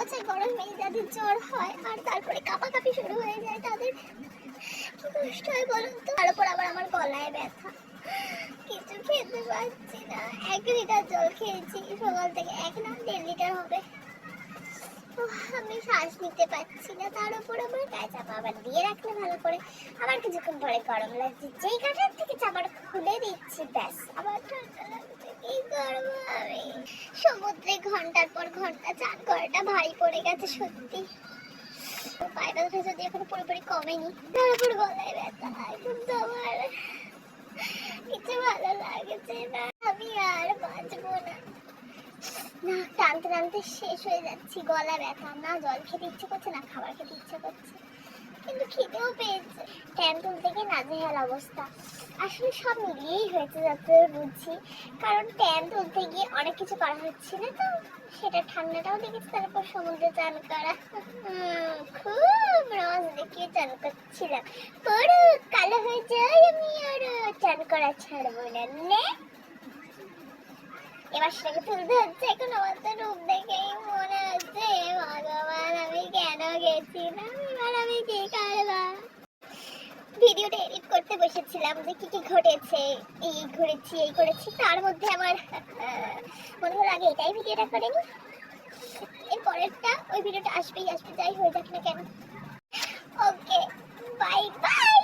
পচা গরমে যাদের জ্বর হয় আর তারপরে কাঁপাকাঁপি শুরু হয়ে যায় তাদের কি কষ্ট হয় বলুন তো। তার উপর আবার আমার গলায় ব্যথা, কিছু খেতে পারছি না। 1 লিটার জল খেয়েছি সকাল থেকে, 1 না 1.5 লিটার হবে। আমি শ্বাস নিতে পারছি না, তার উপর আবার গায়ে চাপা আবার দিয়ে রাখলে ভালো করে আবার কিছুক্ষণ পরে গরম লাগছে। যেই কাঁটার থেকে চাপাটা খুলে দিচ্ছি ব্যাস আবার ঠান্ডা লাগছে। কি করবো আমি? সমুদ্রে ঘন্টার পর ঘন্টা চান করাটা ভারী পড়ে গেছে সত্যি। পায়ে ব্যথাটা যদি এখনো পুরোপুরি কমেনি, তার উপর গলায় ব্যথা, এখন তো আমার কিছু ভালো লাগছে না। আমি আর বাঁচবো না। না, টানতে টানতে শেষ হয়ে যাচ্ছি, গলা ব্যথা, না জল খেতে ইচ্ছে করছে না খাবার খেতে ইচ্ছে করছে, কিন্তু খিদেও পেয়েছে। ট্যান তুলতে গিয়ে নাজেহাল অবস্থা। আসলে সব মিলিয়েই হয়েছে যতদূর বুঝছি, কারণ ট্যান তুলতে গিয়ে অনেক কিছু করা হচ্ছে না তো, সেটা ঠান্ডাটাও দেখেছি, তারপর সমুদ্রে চান করা, খুব রস দেখিয়ে চান করছিলাম। পুরো কালো হয়ে যায়, আমি আর চান করা ছাড়বো না। এবার সেটাকে তুলতে হচ্ছে। এখন আমার তো রূপ দেখেই মনে হচ্ছে ভগবান আমি কেন গেছিলাম, এবার আমি কি করবো? ভিডিওটা এডিট করতে বসেছিলাম যে কি কি ঘটেছে, এই ঘুরেছি এই করেছি, তার মধ্যে আমার মনে হলো আগে এটাই ভিডিওটা করে নি, এর পরেরটা ওই ভিডিওটা আসবেই আসবে, যাই হয়ে যাক না কেন। ওকে, বাই বাই।